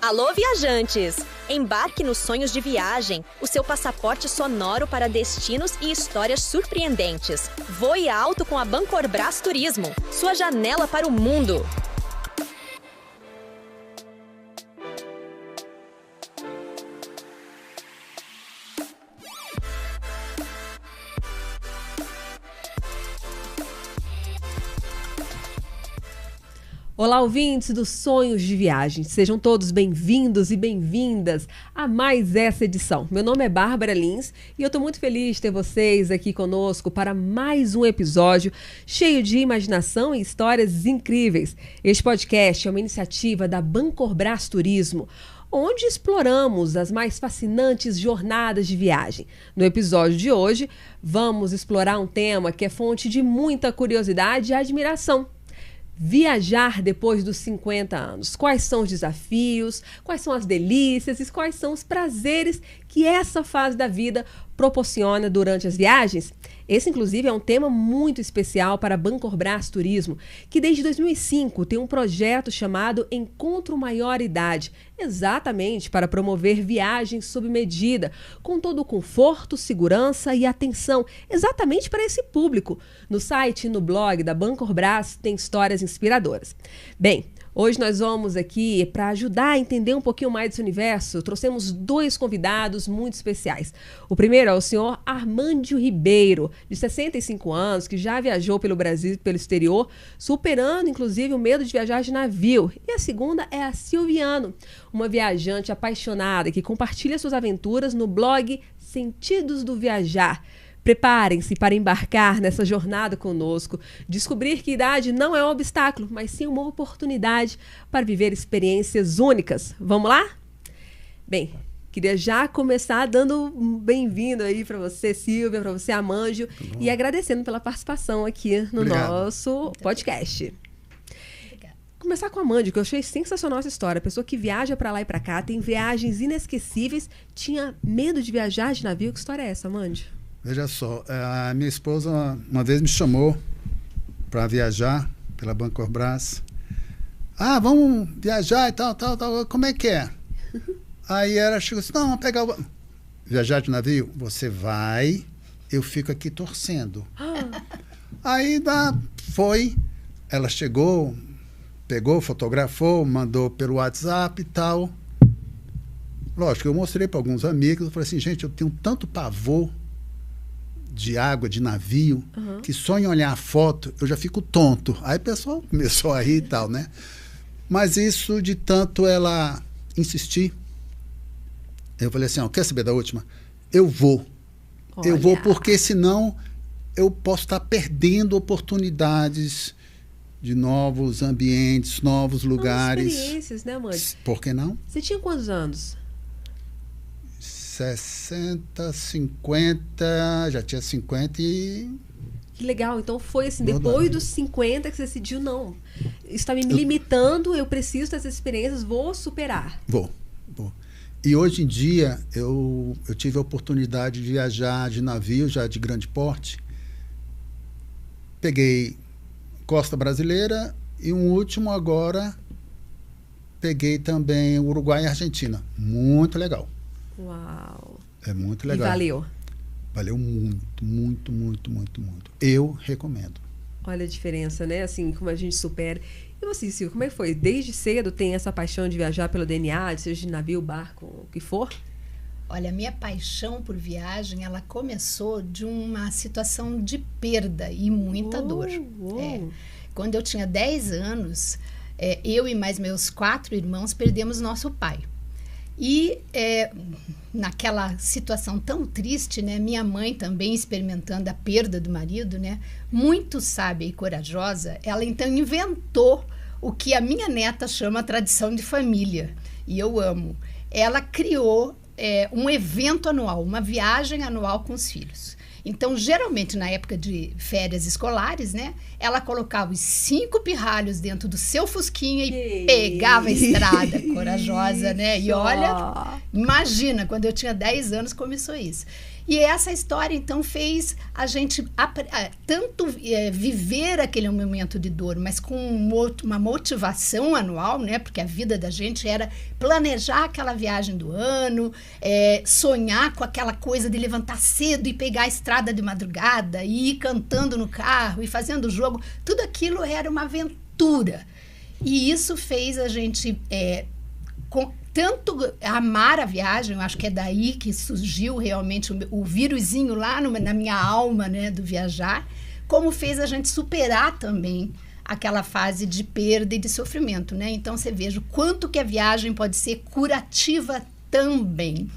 Alô, viajantes! Embarque nos sonhos de viagem, o seu passaporte sonoro para destinos e histórias surpreendentes. Voe alto com a Bancorbras Turismo, sua janela para o mundo. Olá, ouvintes dos Sonhos de Viagem. Sejam todos bem-vindos e bem-vindas a mais essa edição. Meu nome é Bárbara Lins e eu estou muito feliz de ter vocês aqui conosco para mais um episódio cheio de imaginação e histórias incríveis. Este podcast é uma iniciativa da Bancorbras Turismo, onde exploramos as mais fascinantes jornadas de viagem. No episódio de hoje, vamos explorar um tema que é fonte de muita curiosidade e admiração. Viajar depois dos 50 anos. Quais são os desafios, quais são as delícias e quais são os prazeres que essa fase da vida proporciona durante as viagens? Esse, inclusive, é um tema muito especial para a Bancorbras Turismo, que desde 2005 tem um projeto chamado Encontro Maior Idade, exatamente para promover viagens sob medida, com todo o conforto, segurança e atenção, exatamente para esse público. No site e no blog da Bancorbras tem histórias inspiradoras. Bem, hoje nós vamos aqui, para ajudar a entender um pouquinho mais desse universo, trouxemos dois convidados muito especiais. O primeiro é o senhor Armândio Ribeiro, de 65 anos, que já viajou pelo Brasil e pelo exterior, superando inclusive o medo de viajar de navio. E a segunda é a Silviano, uma viajante apaixonada que compartilha suas aventuras no blog Sentidos do Viajar. Preparem-se para embarcar nessa jornada conosco, descobrir que idade não é um obstáculo, mas sim uma oportunidade para viver experiências únicas. Vamos lá? Bem, queria já começar dando um bem-vindo aí para você, Silvia, para você, Armândio, e agradecendo pela participação aqui no nosso podcast. Começar com a Armândio, que eu achei sensacional essa história. Pessoa que viaja para lá e para cá, tem viagens inesquecíveis, tinha medo de viajar de navio. Que história é essa, Armândio? Veja só, a minha esposa uma vez me chamou para viajar pela Bancorbras. Ah, vamos viajar e tal, como é que é? Aí ela chegou assim, não, vamos pegar o... Viajar de navio? Você vai, eu fico aqui torcendo. Aí foi, ela chegou, pegou, fotografou, mandou pelo WhatsApp e tal. Lógico, eu mostrei para alguns amigos, eu falei assim, gente, eu tenho tanto pavor de água, de navio, que só em olhar a foto eu já fico tonto. Aí o pessoal começou a rir e tal, né? Mas isso, de tanto ela insistir, eu falei assim, ó, quer saber da última? Eu vou. Olha. Eu vou porque senão eu posso estar perdendo oportunidades de novos ambientes, novos lugares. Experiências, né, mãe? Por que não? Você tinha quantos anos? 60, 50, já tinha 50 e... Que legal, então foi assim, depois dos 50 que você decidiu, não, isso está me limitando, eu preciso dessas experiências, vou superar. Vou. E hoje em dia, eu tive a oportunidade de viajar de navio, já de grande porte. Peguei costa brasileira e um último agora, peguei também Uruguai e Argentina. Muito legal. Uau! É muito legal. E valeu? Valeu muito, muito, muito, muito, muito. Eu recomendo. Olha a diferença, né? Assim, como a gente supera. E você, Silvio, como é que foi? Desde cedo tem essa paixão de viajar pelo DNA, seja de navio, barco, o que for? Olha, a minha paixão por viagem, ela começou de uma situação de perda e muita dor. Quando eu tinha 10 anos, eu e mais meus 4 irmãos perdemos nosso pai. E naquela situação tão triste, né, minha mãe também experimentando a perda do marido, né, muito sábia e corajosa, ela então inventou o que a minha neta chama tradição de família, e eu amo. Ela criou um evento anual, uma viagem anual com os filhos. Então, geralmente, na época de férias escolares, né, ela colocava os 5 pirralhos dentro do seu fusquinha e pegava a estrada, corajosa, né? E olha, imagina, quando eu tinha 10 anos começou isso. E essa história, então, fez a gente tanto viver aquele momento de dor, mas com uma motivação anual, né? Porque a vida da gente era planejar aquela viagem do ano, sonhar com aquela coisa de levantar cedo e pegar a estrada de madrugada, e ir cantando no carro e fazendo jogo. Tudo aquilo era uma aventura. E isso fez a gente tanto amar a viagem. Eu acho que é daí que surgiu realmente o vírusinho lá na minha alma, né, do viajar, como fez a gente superar também aquela fase de perda e de sofrimento, né? Então você veja o quanto que a viagem pode ser curativa também.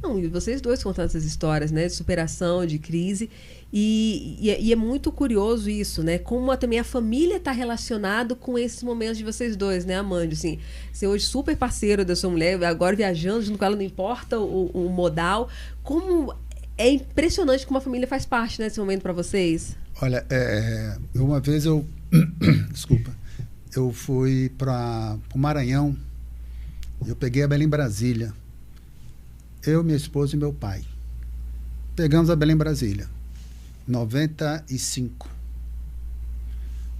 Não, e vocês dois contando essas histórias, né, de superação, de crise, e é muito curioso isso, né, como também a família está relacionado com esses momentos de vocês dois, né, Amandio, assim, você hoje super parceiro da sua mulher, agora viajando junto com ela, não importa o modal, como é impressionante como a família faz parte, né, desse momento para vocês. Olha, uma vez desculpa, eu fui para o Maranhão, eu peguei a Belém Brasília, eu, minha esposa e meu pai. Pegamos a Belém Brasília, 95.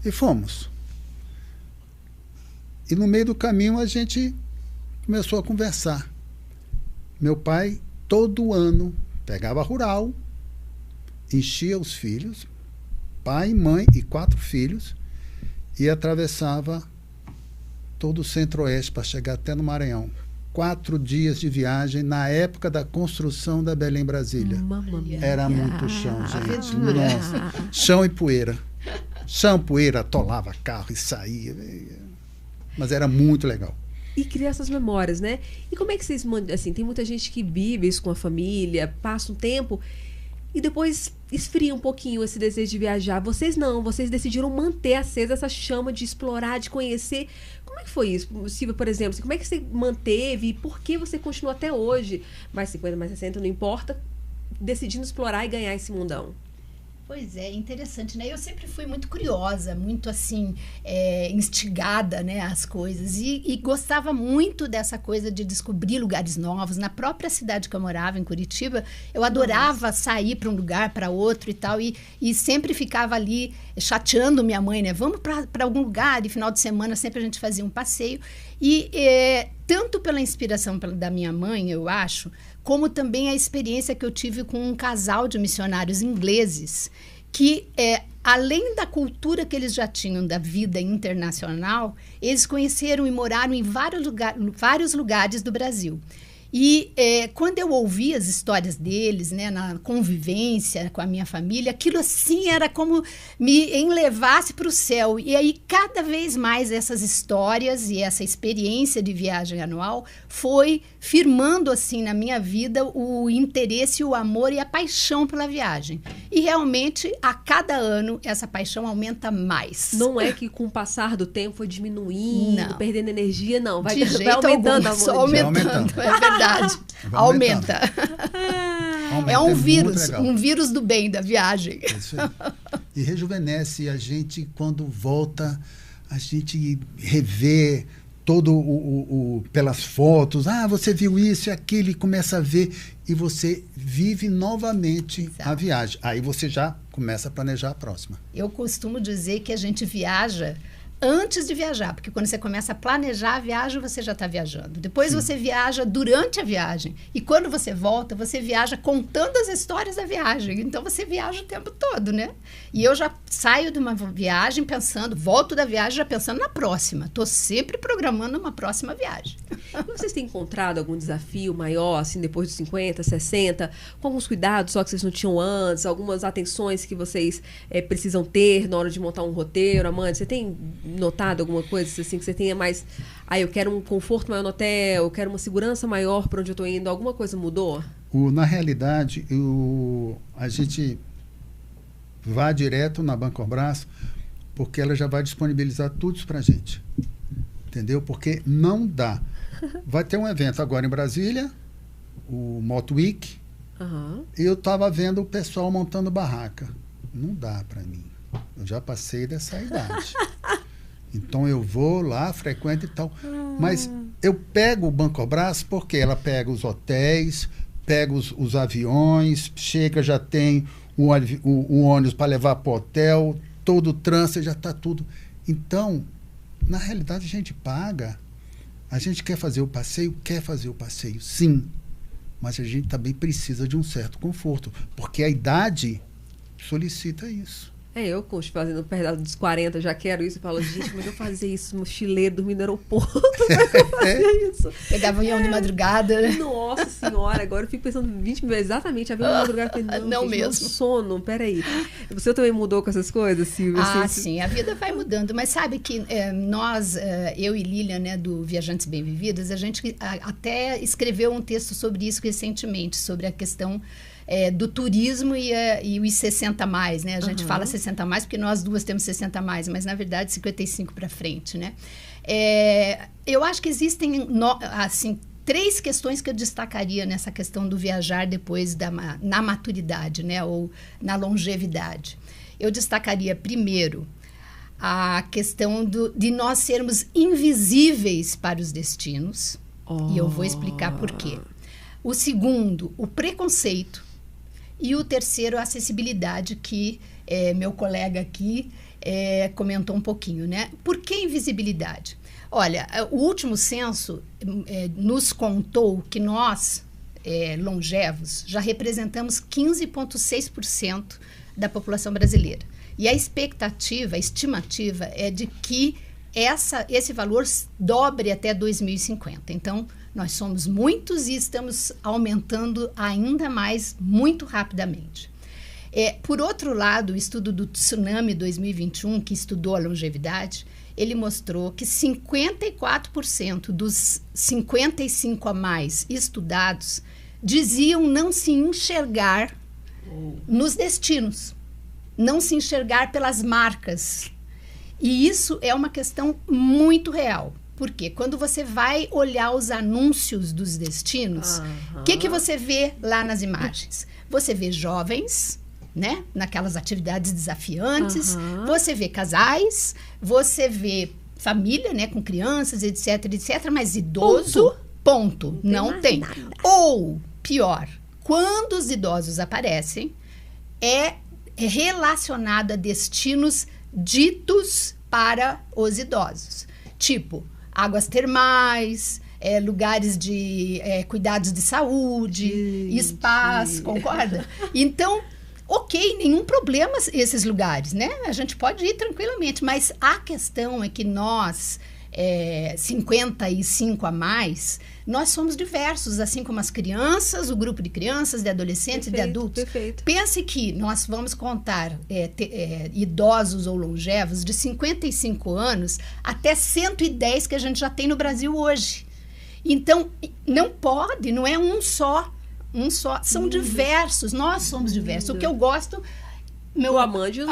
E fomos. E no meio do caminho a gente começou a conversar. Meu pai, todo ano, pegava a rural, enchia os filhos, pai, mãe e 4 filhos, e atravessava todo o centro-oeste para chegar até no Maranhão. 4 dias de viagem na época da construção da Belém Brasília. Era muito chão, gente. Nossa. Chão e poeira. Chão, poeira, atolava carro e saía. Mas era muito legal. E criar essas memórias, né? E como é que vocês... Assim, tem muita gente que vive isso com a família, passa um tempo e depois esfria um pouquinho esse desejo de viajar. Vocês não, vocês decidiram manter acesa essa chama de explorar, de conhecer. Como é que foi isso, Silvia, por exemplo? Como é que você manteve e por que você continua até hoje, mais 50, mais 60, não importa, decidindo explorar e ganhar esse mundão? Pois é, interessante, né? Eu sempre fui muito curiosa, muito assim, instigada, né, às coisas. E gostava muito dessa coisa de descobrir lugares novos. Na própria cidade que eu morava, em Curitiba, eu adorava sair para um lugar, para outro e tal. E sempre ficava ali chateando minha mãe, né? Vamos para algum lugar, e final de semana sempre a gente fazia um passeio. E tanto pela inspiração da minha mãe, eu acho, como também a experiência que eu tive com um casal de missionários ingleses que, além da cultura que eles já tinham da vida internacional, eles conheceram e moraram em vários lugares do Brasil. E quando eu ouvi as histórias deles, né, na convivência com a minha família, aquilo assim era como me enlevasse para o céu. E aí, cada vez mais, essas histórias e essa experiência de viagem anual foi firmando assim na minha vida o interesse, o amor e a paixão pela viagem. E realmente, a cada ano, essa paixão aumenta mais. Não é que com o passar do tempo foi diminuindo, perdendo energia, não. Vai aumentando, amor. Só aumentando, é verdade. Aumenta. É um vírus do bem, da viagem. É isso aí. E rejuvenesce a gente quando volta, a gente revê todo pelas fotos. Você viu isso e aquilo, e começa a ver, e você vive novamente a viagem. Aí você já começa a planejar a próxima. Eu costumo dizer que a gente viaja antes de viajar, porque quando você começa a planejar a viagem, você já está viajando. Depois você viaja durante a viagem. E quando você volta, você viaja contando as histórias da viagem. Então, você viaja o tempo todo, né? E eu já saio de uma viagem volto da viagem já pensando na próxima. Estou sempre programando uma próxima viagem. E vocês têm encontrado algum desafio maior, assim, depois dos 50, 60, com alguns cuidados só que vocês não tinham antes, algumas atenções que vocês precisam ter na hora de montar um roteiro? Amanda, você tem notado alguma coisa assim que você tenha mais... eu quero um conforto maior no hotel, eu quero uma segurança maior para onde eu estou indo. Alguma coisa mudou? Na realidade, a gente vai direto na Bancorbras, porque ela já vai disponibilizar tudo isso para a gente. Entendeu? Porque não dá. Vai ter um evento agora em Brasília, o Moto Week, e eu estava vendo o pessoal montando barraca. Não dá para mim. Eu já passei dessa idade. Então eu vou lá, frequento e tal. Mas eu pego o Bancorbras porque ela pega os hotéis, pega os aviões, chega, já tem o ônibus para levar para o hotel, todo o trânsito, já está tudo. Então, na realidade, a gente paga, a gente quer fazer o passeio, sim, mas a gente também precisa de um certo conforto, porque a idade solicita isso. Eu, fazendo perto dos 40, já quero isso. Eu falo, gente, como é que eu fazia isso? Mochileiro, dormir no aeroporto. Como é que eu fazia isso? Pegava avião de madrugada, né? Nossa senhora, agora eu fico pensando 20 mil exatamente. Avião de madrugada. Não gente, mesmo. Sono, peraí. Você também mudou com essas coisas, Silvia? Sim, a vida vai mudando. Mas sabe que nós, eu e Lilian, né, do Viajantes Bem Vividas, a gente até escreveu um texto sobre isso recentemente, sobre a questão do turismo e os 60 mais, né? A gente fala 60 mais porque nós duas temos 60 mais, mas na verdade 55 para frente, né? Eu acho que existem, assim, 3 questões que eu destacaria nessa questão do viajar depois na maturidade, né? Ou na longevidade. Eu destacaria primeiro a questão de nós sermos invisíveis para os destinos, e eu vou explicar por quê. O segundo, o preconceito. E o terceiro, a acessibilidade, que meu colega aqui comentou um pouquinho, né? Por que invisibilidade? Olha, o último censo nos contou que nós, longevos, já representamos 15,6% da população brasileira. E a estimativa é de que esse valor dobre até 2050. Então, nós somos muitos e estamos aumentando ainda mais, muito rapidamente. Por outro lado, o estudo do Tsunami 2021, que estudou a longevidade, ele mostrou que 54% dos 55 a mais estudados diziam não se enxergar nos destinos, não se enxergar pelas marcas. E isso é uma questão muito real. Porque quando você vai olhar os anúncios dos destinos, o que você vê lá nas imagens? Você vê jovens, né? Naquelas atividades desafiantes. Você vê casais. Você vê família, né? Com crianças, etc, etc. Mas idoso, ponto. Não tem. Ou, pior, quando os idosos aparecem, é relacionado a destinos ditos para os idosos. Tipo, águas termais, lugares de cuidados de saúde, spas, concorda? Então, ok, nenhum problema esses lugares, né? A gente pode ir tranquilamente, mas a questão é que nós, 55 a mais, nós somos diversos, assim como as crianças, o grupo de crianças, de adolescentes, de adultos. Perfeito. Pense que nós vamos contar idosos ou longevos de 55 anos até 110 que a gente já tem no Brasil hoje. Então, não pode, não é um só. São diversos, nós somos diversos. O que eu gosto... O Amândio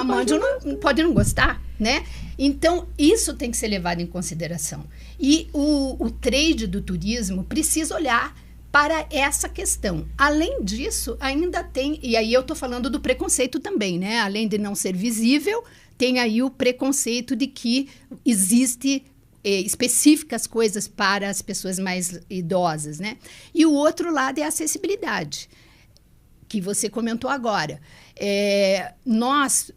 não pode não gostar, né? Então, isso tem que ser levado em consideração. E o trade do turismo precisa olhar para essa questão. Além disso, ainda tem... E aí eu estou falando do preconceito também, né? Além de não ser visível, tem aí o preconceito de que existe específicas coisas para as pessoas mais idosas, né? E o outro lado é a acessibilidade, que você comentou agora.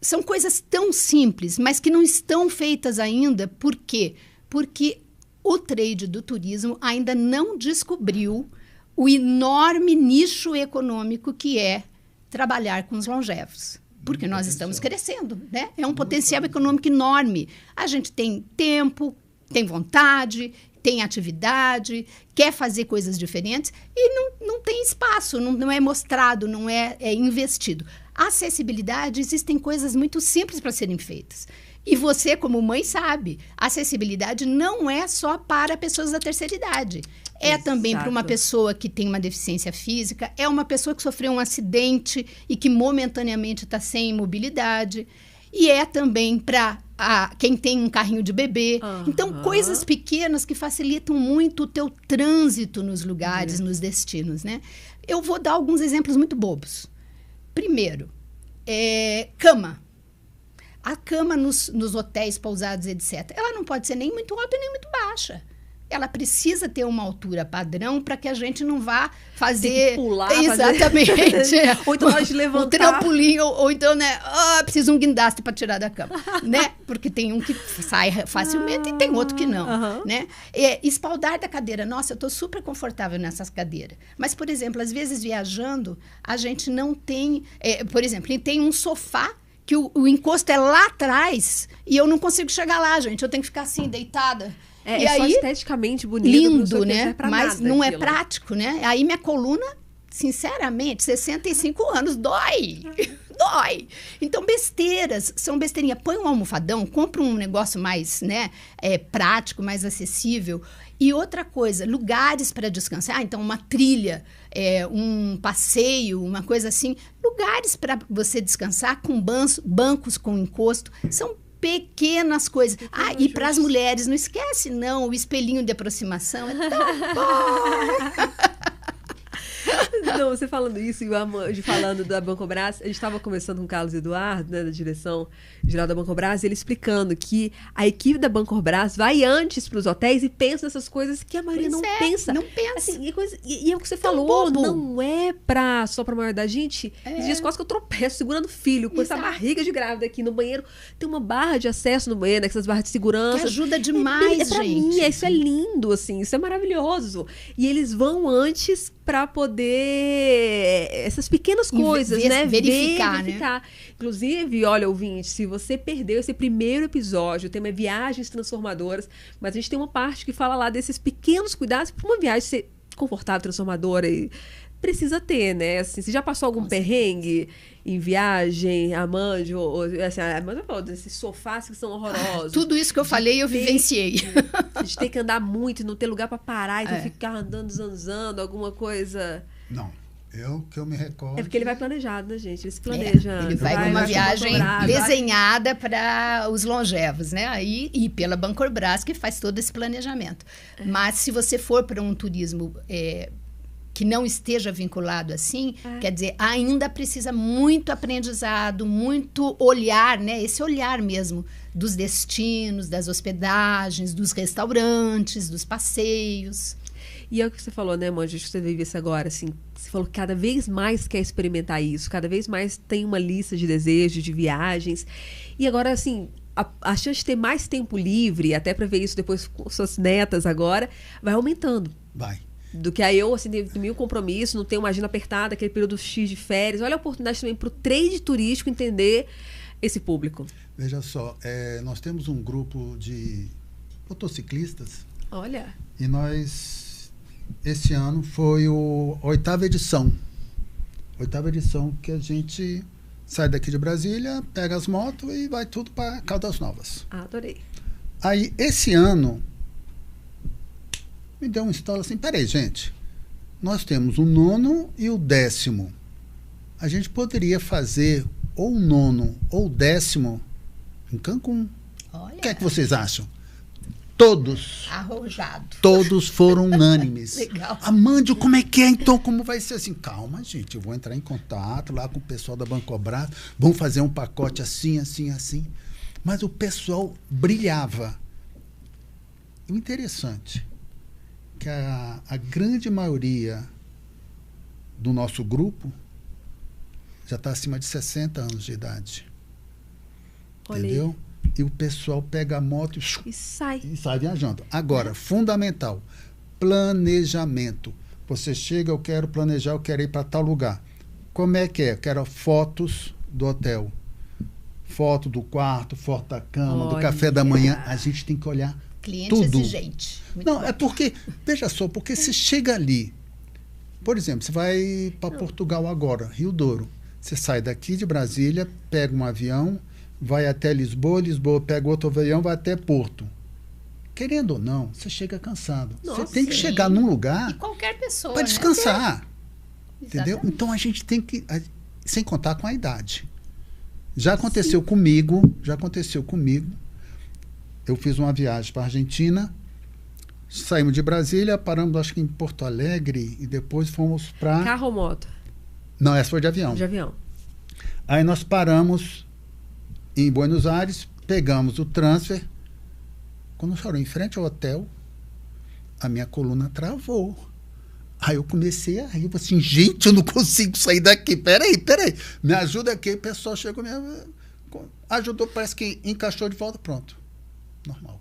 São coisas tão simples, mas que não estão feitas ainda. Por quê? Porque o trade do turismo ainda não descobriu o enorme nicho econômico que é trabalhar com os longevos. Porque nós estamos crescendo, né? É um potencial econômico enorme. A gente tem tempo, tem vontade, tem atividade, quer fazer coisas diferentes e não tem espaço, não é mostrado, não é investido. A acessibilidade, existem coisas muito simples para serem feitas. E você, como mãe, sabe, a acessibilidade não é só para pessoas da terceira idade. É também para uma pessoa que tem uma deficiência física, é uma pessoa que sofreu um acidente e que momentaneamente está sem mobilidade. E é também para quem tem um carrinho de bebê. Então, coisas pequenas que facilitam muito o teu trânsito nos lugares, nos destinos, né? Eu vou dar alguns exemplos muito bobos. Primeiro, cama. A cama nos hotéis, pousados, etc., ela não pode ser nem muito alta nem muito baixa. ela precisa ter uma altura padrão para que a gente não vá fazer... Tem que pular. Exatamente. Ou então nós levantar. Um trampolim, ou então, né? Precisa um guindaste para tirar da cama, né? Porque tem um que sai facilmente e tem outro que não, né? Espaldar da cadeira. Nossa, eu estou super confortável nessas cadeiras. Mas, por exemplo, às vezes viajando, a gente não tem... por exemplo, tem um sofá que o encosto é lá atrás e eu não consigo chegar lá, gente. Eu tenho que ficar assim, deitada. E aí, só esteticamente bonito. lindo, né? Mas não é prático, né? Aí minha coluna, sinceramente, 65 anos, dói. Dói. Então, besteiras, são besteirinha. Põe um almofadão, compra um negócio mais, né, prático, mais acessível. E outra coisa, lugares para descansar. Então, uma trilha, um passeio, uma coisa assim. Lugares para você descansar com bancos com encosto. São pequenas coisas. E para as mulheres, não esquece, não, o espelhinho de aproximação é tão bom. Não, você falando isso e o Amanjo falando da Bancobras, a gente estava conversando com o Carlos Eduardo, né, da direção geral da Bancobras, e ele explicando que a equipe da Bancobras vai antes para os hotéis e pensa nessas coisas que a maioria não pensa. Não pensa. Assim, e é o que você falou, não é só para a maior idade. Gente, esses dias quase que eu tropeço segurando o filho, com essa barriga de grávida aqui no banheiro. Tem uma barra de acesso no banheiro, essas barras de segurança. Que ajuda demais, pra gente. mim, isso é lindo, assim, isso é maravilhoso. E eles vão antes para poder essas pequenas coisas, né? Verificar, né? né? Inclusive, olha, ouvinte, se você perdeu esse primeiro episódio, o tema é viagens transformadoras, mas a gente tem uma parte que fala lá desses pequenos cuidados para uma viagem ser confortável, transformadora e precisa ter, né? Assim, você já passou algum perrengue em viagem, Amanjo, assim, a Amanjo falou desses sofás que são horrorosos. Tudo isso que eu falei, eu vivenciei. A gente tem que andar muito e não ter lugar para parar e tem que ficar andando, zanzando, alguma coisa. Não, que eu me recordo. É porque ele vai planejado, né, gente? Ele se planeja. Ele vai com uma viagem desenhada para os longevos, né? E pela Bancorbras, que faz todo esse planejamento. Mas se você for para um turismo que não esteja vinculado assim, quer dizer, ainda precisa muito aprendizado, muito olhar, né? Esse olhar mesmo dos destinos, das hospedagens, dos restaurantes, dos passeios. E é o que você falou, né, Manjo? Acho que você vive isso agora, assim. Você falou que cada vez mais quer experimentar isso, cada vez mais tem uma lista de desejos, de viagens. E agora, assim, a chance de ter mais tempo livre, até para ver isso depois com suas netas agora, vai aumentando. Vai. Do que aí eu, assim, tenho mil compromissos, não tenho uma agenda apertada, aquele período X de férias. Olha a oportunidade também para o trade turístico entender esse público. Veja só, nós temos um grupo de motociclistas. Olha. E nós, esse ano, foi a 8ª edição. 8ª edição que a gente sai daqui de Brasília, pega as motos e vai tudo para Caldas Novas. Adorei. Aí, esse ano, me deu um estalo assim, peraí, gente, nós temos o 9º e o 10º. A gente poderia fazer ou o 9º ou o 10º em Cancún. Olha. O que é que vocês acham? Todos. Arrojado. Todos foram unânimes. Legal. Amandio, como é que é então? Como vai ser assim? Calma, gente, eu vou entrar em contato lá com o pessoal da Bancobras, vamos fazer um pacote assim, assim, assim. Mas o pessoal brilhava. E o interessante que a grande maioria do nosso grupo já está acima de 60 anos de idade. Olha entendeu? Aí. E o pessoal pega a moto e sai viajando. Agora, fundamental, planejamento. Você chega, eu quero planejar, eu quero ir para tal lugar. Como é que é? Eu quero fotos do hotel, foto do quarto, foto da cama, do café da manhã. A gente tem que olhar cliente tudo. Exigente. Muito não, bom. é porque, veja só, porque você chega ali, por exemplo, você vai para Portugal agora, Rio Douro. Você sai daqui de Brasília, pega um avião, vai até Lisboa, pega outro avião, vai até Porto. Querendo ou não, você chega cansado. Nossa, você tem que chegar num lugar E qualquer pessoa, para descansar. Né? Entendeu? Exatamente. Então a gente tem que, sem contar com a idade. Já aconteceu comigo. Eu fiz uma viagem para a Argentina, saímos de Brasília, paramos acho que em Porto Alegre e depois fomos para... Carro ou moto? Não, essa foi de avião. De avião. Aí nós paramos em Buenos Aires, pegamos o transfer, quando chorou em frente ao hotel, a minha coluna travou. Aí eu comecei a rir, assim, gente, eu não consigo sair daqui, peraí, me ajuda aqui. O pessoal chegou, ajudou, parece que encaixou de volta, pronto, normal.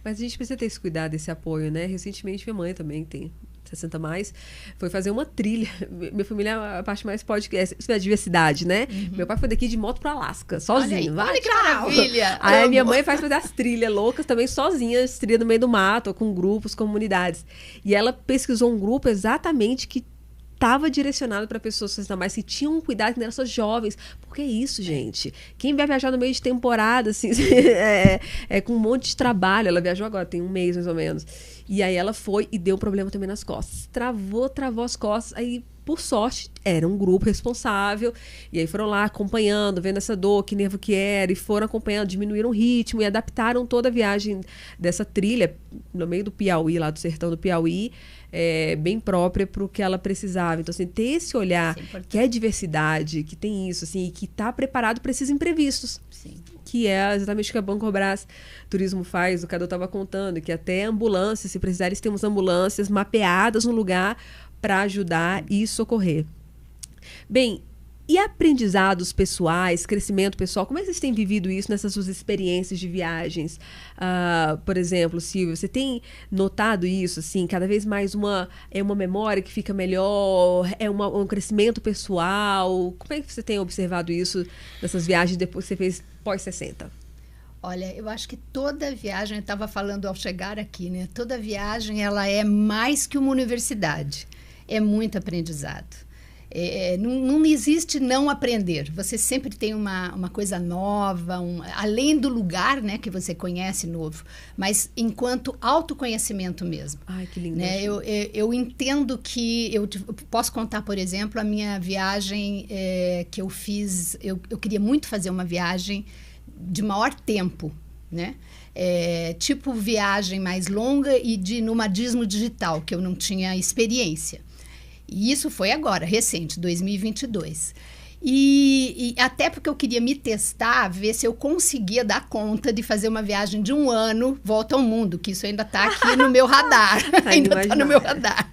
Mas a gente precisa ter esse cuidado, esse apoio, né? Recentemente, minha mãe também tem 60 mais, foi fazer uma trilha. Minha família é a parte mais podcast, isso é a diversidade, né? Meu pai foi daqui de moto para Alasca, sozinho. Olha que maravilha! Aí minha mãe faz fazer as trilhas loucas também sozinha, trilha no meio do mato, com grupos, comunidades. E ela pesquisou um grupo exatamente que estava direcionado para pessoas 60 mais, que tinham um cuidado, que não eram só jovens. Porque é isso, gente. Quem vai viajar no meio de temporada, assim, com um monte de trabalho. Ela viajou agora, tem um mês mais ou menos. E aí ela foi e deu um problema também nas costas. Travou as costas. Aí, por sorte, era um grupo responsável. E aí foram lá acompanhando, vendo essa dor, que nervo que era. E foram acompanhando, diminuíram o ritmo e adaptaram toda a viagem dessa trilha no meio do Piauí, lá do sertão do Piauí, bem própria para o que ela precisava. Então, assim, ter esse olhar que é diversidade, que tem isso, assim, e que está preparado para esses imprevistos. Sim. Que é exatamente o que a Bancorbras Turismo faz, o Cadu estava contando, que até ambulâncias, se precisar, eles temos ambulâncias mapeadas no lugar para ajudar e socorrer. Bem, e aprendizados pessoais, crescimento pessoal, como é que vocês têm vivido isso nessas suas experiências de viagens? Por exemplo, Silvia, você tem notado isso, assim, cada vez mais uma memória que fica melhor, um crescimento pessoal? Como é que você tem observado isso nessas viagens depois que você fez pós-60? Olha, eu acho que toda viagem, eu estava falando ao chegar aqui, né? Toda viagem, ela é mais que uma universidade. É muito aprendizado. Não existe não aprender. Você sempre tem uma coisa nova, além do lugar, né, que você conhece novo, mas enquanto autoconhecimento mesmo. Ai, que lindo. Né? Eu entendo que eu posso contar, por exemplo, a minha viagem que eu fiz. Eu queria muito fazer uma viagem de maior tempo, né? Tipo viagem mais longa e de nomadismo digital, que eu não tinha experiência. E isso foi agora, recente, 2022. E até porque eu queria me testar, ver se eu conseguia dar conta de fazer uma viagem de 1 ano, volta ao mundo, que isso ainda está aqui no meu radar. Ainda está no meu radar.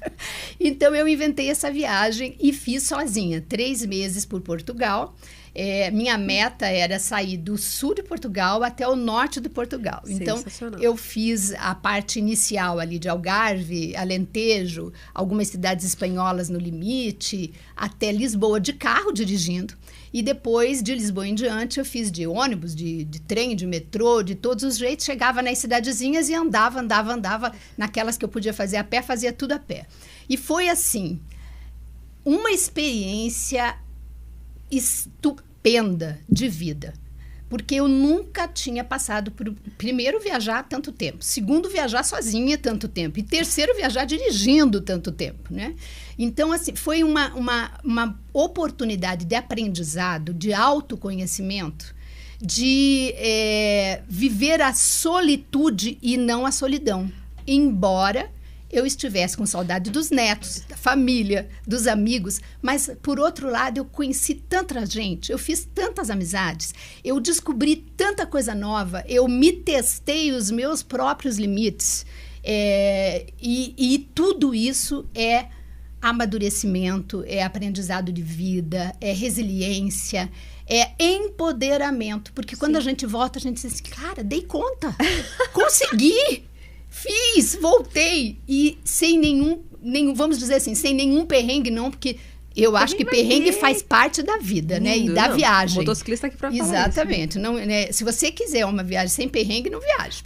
Então, eu inventei essa viagem e fiz sozinha, 3 meses por Portugal. Minha meta era sair do sul de Portugal até o norte de Portugal. Então, eu fiz a parte inicial ali de Algarve, Alentejo, algumas cidades espanholas no limite, até Lisboa de carro dirigindo. E depois, de Lisboa em diante, eu fiz de ônibus, de trem, de metrô, de todos os jeitos. Chegava nas cidadezinhas e andava naquelas que eu podia fazer a pé, fazia tudo a pé. E foi assim, uma experiência estupenda de vida, porque eu nunca tinha passado por, primeiro, viajar tanto tempo, segundo, viajar sozinha tanto tempo, e terceiro, viajar dirigindo tanto tempo, né? Então, assim, foi uma oportunidade de aprendizado, de autoconhecimento, de viver a solitude e não a solidão, embora eu estivesse com saudade dos netos, da família, dos amigos, mas, por outro lado, eu conheci tanta gente, eu fiz tantas amizades, eu descobri tanta coisa nova, eu me testei os meus próprios limites, e tudo isso é amadurecimento, é aprendizado de vida, é resiliência, é empoderamento, porque quando a gente volta, a gente diz assim, cara, dei conta, consegui! Fiz, voltei, e sem nenhum, vamos dizer assim, sem nenhum perrengue não, porque eu acho que perrengue faz parte da vida, né, e da viagem. O motociclista aqui para falar exatamente, isso. Não, né, se você quiser uma viagem sem perrengue, não viaje,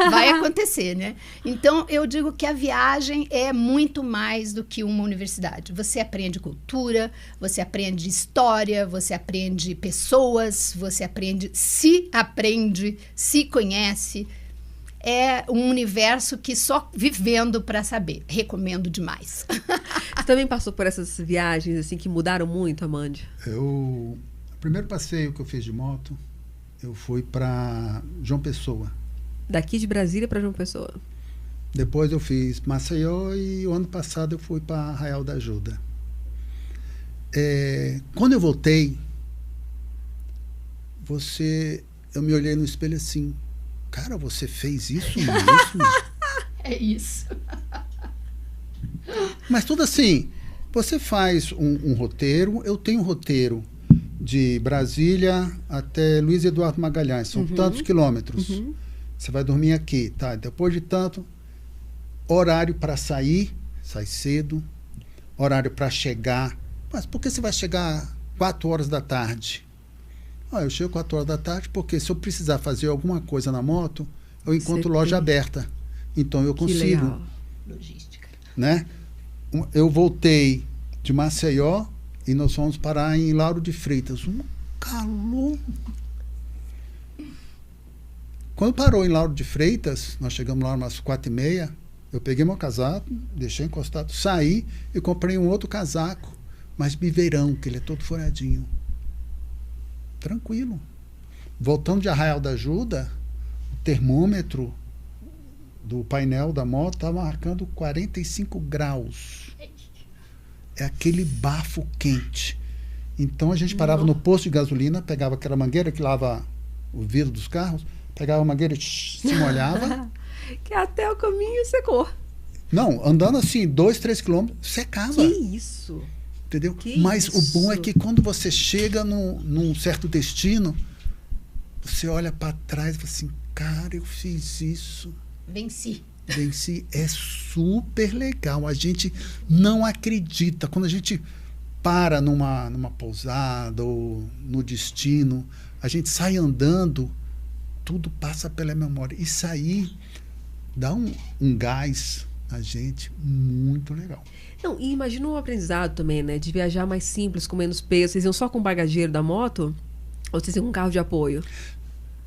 vai acontecer, né? Então, eu digo que a viagem é muito mais do que uma universidade. Você aprende cultura, você aprende história, você aprende pessoas, você se conhece. É um universo que só vivendo para saber. Recomendo demais. Você também passou por essas viagens assim que mudaram muito, Amândia? O primeiro passeio que eu fiz de moto, eu fui para João Pessoa. Daqui de Brasília para João Pessoa. Depois eu fiz Maceió e o ano passado eu fui para Arraial da Ajuda. Quando eu voltei, eu me olhei no espelho assim, cara, você fez isso mesmo? É isso. Mas tudo assim, você faz um roteiro, eu tenho um roteiro de Brasília até Luiz Eduardo Magalhães, são tantos quilômetros. Você vai dormir aqui, tá? Depois de tanto, horário para sair, sai cedo, horário para chegar. Mas por que você vai chegar 4 horas da tarde? Eu chego 4 horas da tarde porque se eu precisar fazer alguma coisa na moto, eu encontro loja aberta. Então eu consigo. Logística. Né? Eu voltei de Maceió e nós fomos parar em Lauro de Freitas. Um calor. Quando parou em Lauro de Freitas, nós chegamos lá umas 4h30, eu peguei meu casaco, deixei encostado, saí e comprei um outro casaco, mas biveirão, que ele é todo furadinho. Tranquilo. Voltando de Arraial da Ajuda, o termômetro do painel da moto estava marcando 45 graus. É aquele bafo quente. Então a gente parava no posto de gasolina, pegava aquela mangueira que lava o vidro dos carros, pegava a mangueira e se molhava. Que até o caminho secou. Não, andando assim, 2, 3 quilômetros, secava. Que isso? Entendeu? Que Mas isso? o bom é que quando você chega num certo destino, você olha para trás e fala assim, cara, eu fiz isso. Venci. É super legal. A gente não acredita. Quando a gente para numa pousada ou no destino, a gente sai andando, tudo passa pela memória. E sair dá um gás a gente muito legal. Não, e imagina um aprendizado também, né? De viajar mais simples, com menos peso. Vocês iam só com o bagageiro da moto? Ou vocês iam com um carro de apoio?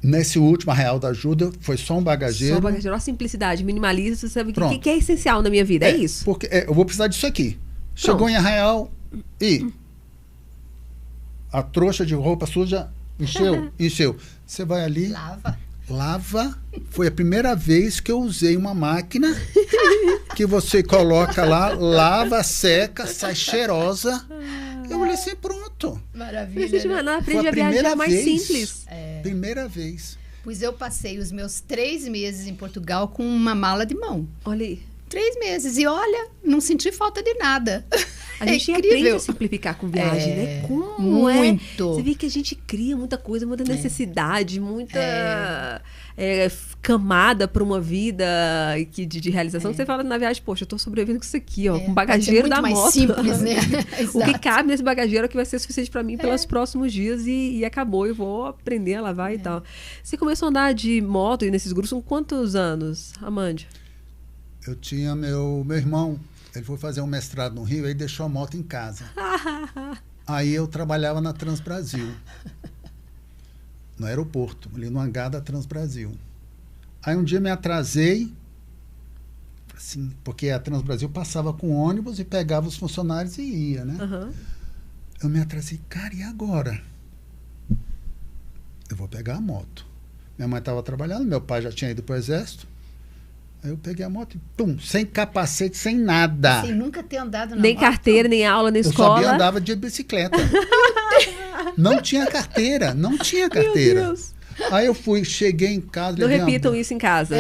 Nesse último Arraial da Ajuda, foi só um bagageiro. Só bagageiro. Olha a simplicidade, minimalista. Você sabe o Pronto. que é essencial na minha vida, é isso. Porque eu vou precisar disso aqui. Chegou Pronto. em Arraial e a trouxa de roupa suja encheu. Você vai ali, lava. Foi a primeira vez que eu usei uma máquina que você coloca lá, lava, seca, sai cheirosa. Eu olhei assim, pronto. Maravilha. Gente, né? mano, Foi aprende a viajar mais simples. Primeira vez. Pois eu passei os meus 3 meses em Portugal com uma mala de mão. Olha aí. 3 meses. E olha, não senti falta de nada. A gente aprende a simplificar com viagem, né? Como muito. Você vê que a gente cria muita coisa, muita necessidade, muita camada para uma vida de realização. Você fala na viagem, poxa, eu tô sobrevivendo com isso aqui, ó, com o bagageiro da moto. Mais simples, né? O que cabe nesse bagageiro é que vai ser suficiente para mim pelos próximos dias e acabou. Eu vou aprender a lavar e tal. Você começou a andar de moto e nesses grupos com quantos anos, Amândia? Eu tinha meu irmão, ele foi fazer um mestrado no Rio, aí deixou a moto em casa. Aí eu trabalhava na Transbrasil, no aeroporto, ali no hangar da Transbrasil. Aí um dia me atrasei, assim, porque a Transbrasil passava com ônibus e pegava os funcionários e ia, né? Uhum. Eu me atrasei, cara, e agora? Eu vou pegar a moto. Minha mãe estava trabalhando, meu pai já tinha ido para o exército. Aí eu peguei a moto e pum, sem capacete, sem nada. Sem nunca ter andado na Nem moto. carteira, nem aula na escola. Eu só andava de bicicleta. Não tinha carteira. Meu Deus. Aí eu cheguei em casa... Não repitam isso em casa.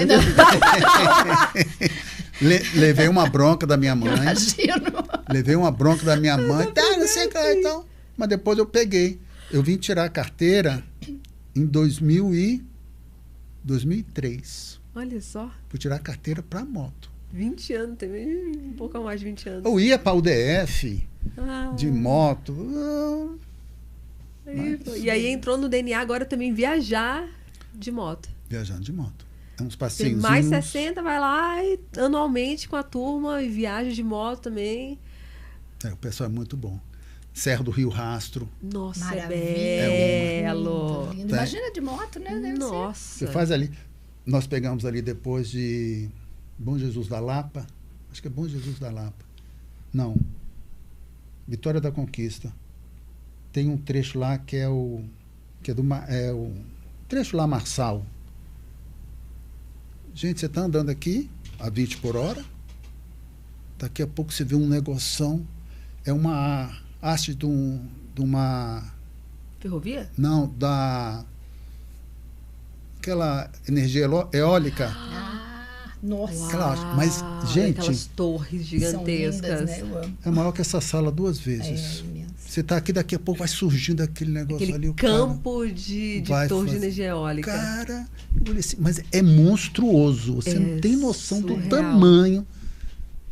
Levei uma bronca da minha mãe. Imagino. Levei uma bronca da minha mãe. Não sei o que lá, então. Mas depois eu peguei. Eu vim tirar a carteira em 2003. Olha só. Fui tirar a carteira para moto. 20 anos também, um pouco mais de 20 anos. Eu ia para o UDF de moto. E aí entrou no DNA agora também viajar de moto. Viajando de moto. É uns Tem passeios. mais 60, vai lá e anualmente com a turma e viaja de moto também. O pessoal é muito bom. Serra do Rio Rastro. Nossa, Maravilha. é belo. Muito lindo. Imagina de moto, né? Deve Nossa. Você faz ali. Nós pegamos ali depois de Bom Jesus da Lapa. Acho que é Bom Jesus da Lapa. Não. Vitória da Conquista. Tem um trecho lá que é o trecho lá Marçal. Gente, você está andando aqui a 20 por hora. Daqui a pouco você vê um negoção. É uma haste de uma... Ferrovia? Não, aquela energia eólica. Nossa. Mas, gente... Aquelas torres gigantescas. São lindas, né? Eu amo. É maior que essa sala 2 vezes. Imenso. Você está aqui, daqui a pouco vai surgindo aquele negócio Aquele ali. campo de torre de energia eólica. Cara, mas é monstruoso. Você não tem noção surreal. do tamanho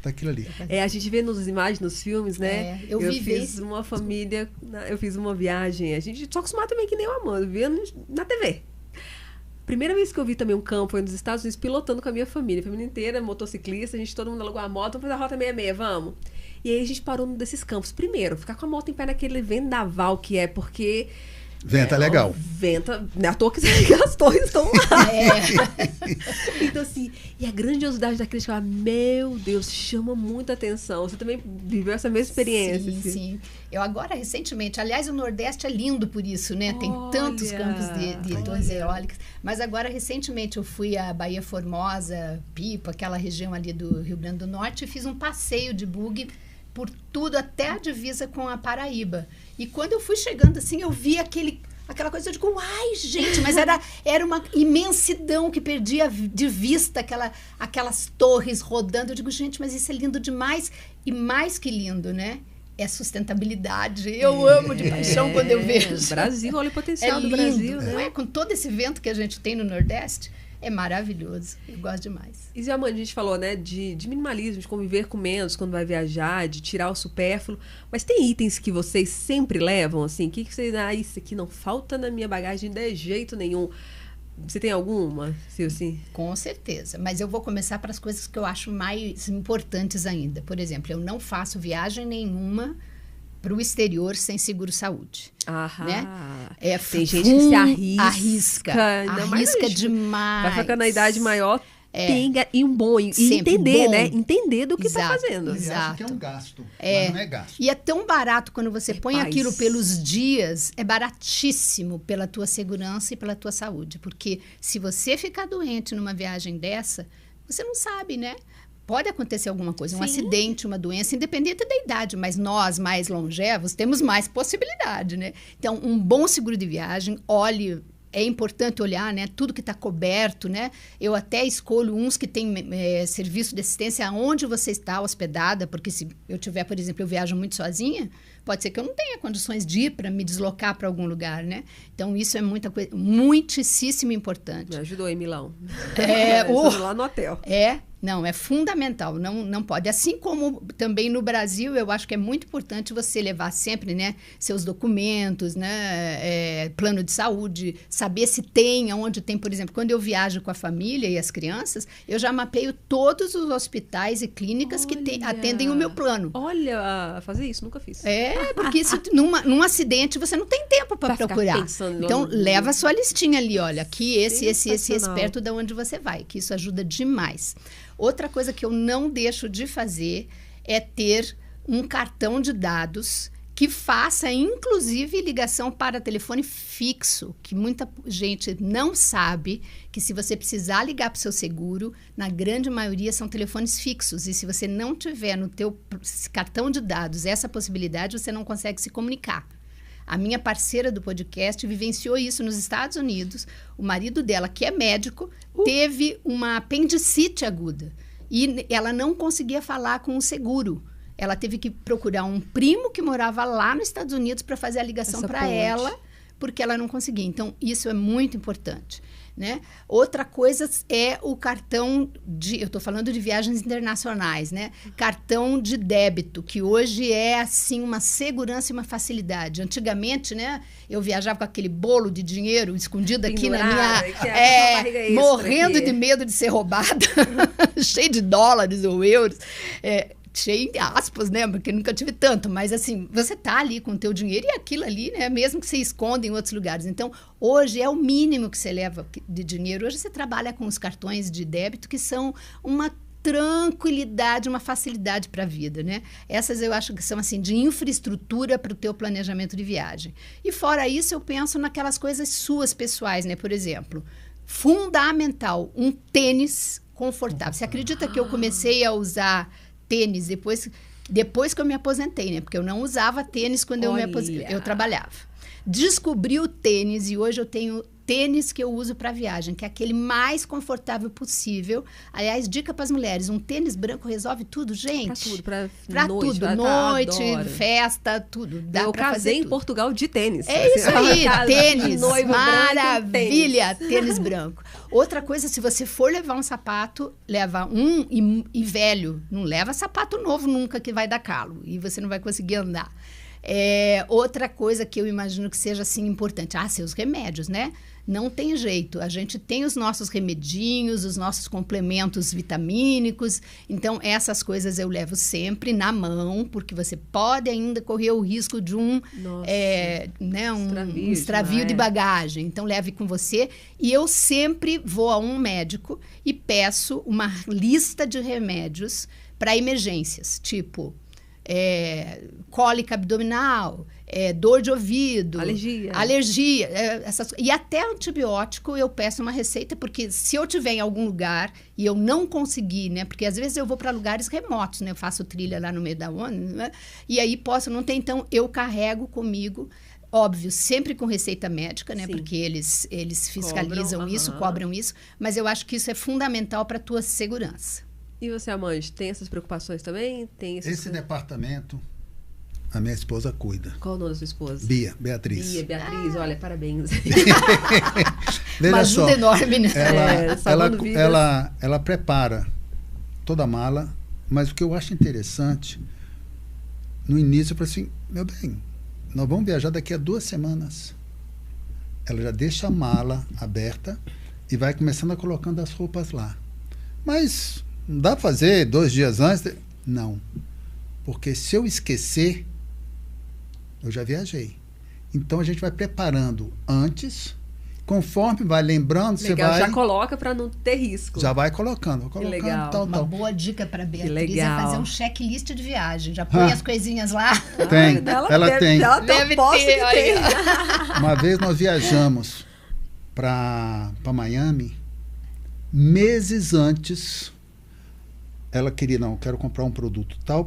daquilo ali. A gente vê nas imagens, nos filmes, né? Eu fiz uma família, eu fiz uma viagem. A gente só acostumado também que nem o Amanda, vendo na TV. Primeira vez que eu vi também um campo foi nos Estados Unidos, pilotando com a minha família inteira, motociclista, todo mundo alugou a moto, vamos fazer a rota 66, vamos. E aí a gente parou num desses campos. Primeiro, ficar com a moto em pé naquele vendaval que é, porque... Venta legal. Venta, não é à toa que as torres estão lá. Então, assim, e a grandiosidade daqueles caras, meu Deus, chama muita atenção. Você também viveu essa mesma experiência? Sim, assim? sim. Eu agora, recentemente, aliás, o Nordeste é lindo por isso, né? Tem tantos campos de torres eólicas. Mas agora, recentemente, eu fui a Bahia Formosa, Pipa, aquela região ali do Rio Grande do Norte, e fiz um passeio de buggy por tudo, até a divisa com a Paraíba. E quando eu fui chegando assim, eu vi aquela coisa, eu digo, uai, gente, mas era uma imensidão que perdia de vista aquelas torres rodando. Eu digo, gente, mas isso é lindo demais. E mais que lindo, né? É sustentabilidade. Eu amo de paixão quando eu vejo. Brasil, olha o potencial do lindo, Brasil, né? Não é? Com todo esse vento que a gente tem no Nordeste, é maravilhoso. Eu gosto demais. E Amanda, a gente falou, né, de minimalismo, de conviver com menos quando vai viajar, de tirar o supérfluo. Mas tem itens que vocês sempre levam, assim? Que vocês... isso aqui não falta na minha bagagem de jeito nenhum. Você tem alguma, assim? Com certeza. Mas eu vou começar para as coisas que eu acho mais importantes ainda. Por exemplo, eu não faço viagem nenhuma para o exterior sem seguro-saúde. Né? Tem gente que se arrisca demais. Vai ficando na idade maior, e um bom, e entender, né? Entender do que está fazendo. Você acha que é um gasto, mas não é gasto. E é tão barato quando você põe aquilo pelos dias, é baratíssimo pela tua segurança e pela tua saúde. Porque se você ficar doente numa viagem dessa, você não sabe, né? Pode acontecer alguma coisa, um acidente, uma doença, independente da idade, mas nós, mais longevos, temos mais possibilidade, né? Então, um bom seguro de viagem, é importante olhar, né? Tudo que está coberto, né? Eu até escolho uns que têm serviço de assistência aonde você está hospedada, porque se eu tiver, por exemplo, eu viajo muito sozinha, pode ser que eu não tenha condições de ir para me deslocar para algum lugar, né? Então, isso é muitíssimo importante. Me ajudou em Milão. Lá no hotel. Não, é fundamental, não pode. Assim como também no Brasil, eu acho que é muito importante você levar sempre, né, seus documentos, né, plano de saúde, saber se tem, aonde tem, por exemplo, quando eu viajo com a família e as crianças, eu já mapeio todos os hospitais e clínicas que atendem o meu plano. Olha, fazer isso, nunca fiz. Porque isso, num acidente você não tem tempo para procurar. Então, leva a sua listinha ali, olha, aqui esse perto de onde você vai, que isso ajuda demais. Outra coisa que eu não deixo de fazer é ter um cartão de dados que faça, inclusive, ligação para telefone fixo, que muita gente não sabe que se você precisar ligar para o seu seguro, na grande maioria são telefones fixos. E se você não tiver no teu cartão de dados essa possibilidade, você não consegue se comunicar. A minha parceira do podcast vivenciou isso nos Estados Unidos. O marido dela, que é médico, teve uma apendicite aguda. E ela não conseguia falar com o seguro. Ela teve que procurar um primo que morava lá nos Estados Unidos para fazer a ligação para ela, porque ela não conseguia. Então, isso é muito importante, né? Outra coisa é o cartão eu estou falando de viagens internacionais, né? Cartão de débito, que hoje é, assim, uma segurança e uma facilidade. Antigamente, né? Eu viajava com aquele bolo de dinheiro escondido aqui na minha... morrendo de medo de ser roubada, cheio de dólares ou euros, cheio de aspas, né? Porque nunca tive tanto. Mas, assim, você tá ali com o teu dinheiro e aquilo ali, né? Mesmo que você esconda em outros lugares. Então, hoje é o mínimo que você leva de dinheiro. Hoje você trabalha com os cartões de débito que são uma tranquilidade, uma facilidade para a vida, né? Essas eu acho que são, assim, de infraestrutura para o teu planejamento de viagem. E fora isso, eu penso naquelas coisas suas pessoais, né? Por exemplo, fundamental, um tênis confortável. Você acredita que eu comecei a usar tênis depois que eu me aposentei, né? Porque eu não usava tênis quando eu trabalhava. Descobri o tênis e hoje eu tenho tênis que eu uso para viagem, que é aquele mais confortável possível. Aliás, dica para as mulheres, um tênis branco resolve tudo, gente. Pra tudo, pra tudo, noite, festa, tudo. Dá eu pra casei fazer em tudo. Portugal de tênis. É isso aí, tênis, noivo maravilha, tênis branco. Outra coisa, se você for levar um sapato, leva um e velho. Não leva sapato novo nunca, que vai dar calo e você não vai conseguir andar. Outra coisa que eu imagino que seja assim importante, seus remédios, né? Não tem jeito, a gente tem os nossos remedinhos, os nossos complementos vitamínicos, então essas coisas eu levo sempre na mão, porque você pode ainda correr o risco de um extravio de bagagem, então leve com você. E eu sempre vou a um médico e peço uma lista de remédios para emergências, tipo cólica abdominal, dor de ouvido, alergia, e até antibiótico eu peço uma receita, porque se eu tiver em algum lugar e eu não conseguir, né, porque às vezes eu vou para lugares remotos, né, eu faço trilha lá no meio da onda, né, e aí não tem, então eu carrego comigo, óbvio, sempre com receita médica, né, porque eles fiscalizam cobram isso, mas eu acho que isso é fundamental para a tua segurança. E você, Amande, tem essas preocupações também? Esse departamento, a minha esposa cuida. Qual o nome da sua esposa? Beatriz, olha, parabéns. Veja uma só, ajuda enorme, né? Ela prepara toda a mala, mas o que eu acho interessante, no início eu falei assim, meu bem, nós vamos viajar daqui a 2 semanas. Ela já deixa a mala aberta e vai começando a colocando as roupas lá. Mas não dá para fazer 2 dias antes? Não. Porque se eu esquecer, eu já viajei. Então a gente vai preparando antes, conforme vai lembrando, você vai... Já coloca para não ter risco. Já vai colocando. Legal. Uma boa dica para Beatriz é fazer um checklist de viagem. Já põe as coisinhas lá. Tem, ela tem. Deve ter. Uma vez nós viajamos para Miami, meses antes... Ela queria, quero comprar um produto tal,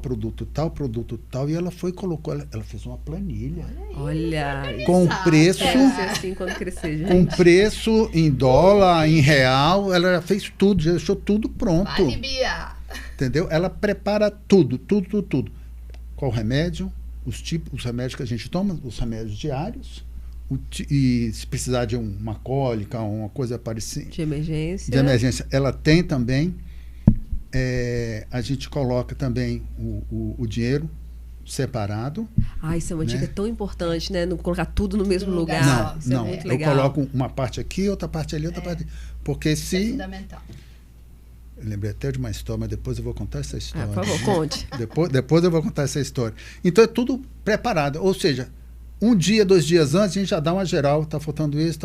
e ela foi e colocou, ela fez uma planilha. Olha, com preço, assim quando crescer, gente. Com preço em dólar, em real, ela fez tudo, já deixou tudo pronto. Vale, Bia. Entendeu? Ela prepara tudo. Qual remédio, os remédios que a gente toma, os remédios diários, e se precisar de uma cólica, uma coisa parecida. De emergência, ela tem também. A gente coloca também o dinheiro separado. Isso é uma dica tão importante, né? Não colocar tudo no mesmo lugar. Não. É muito legal. Eu coloco uma parte aqui, outra parte ali, outra parte ali. Porque se... É fundamental. Eu lembrei até de uma história, mas depois eu vou contar essa história. Por favor, conte. Depois eu vou contar essa história. Então é tudo preparado. Ou seja, 1 dia, 2 dias antes, a gente já dá uma geral. Tá faltando isso,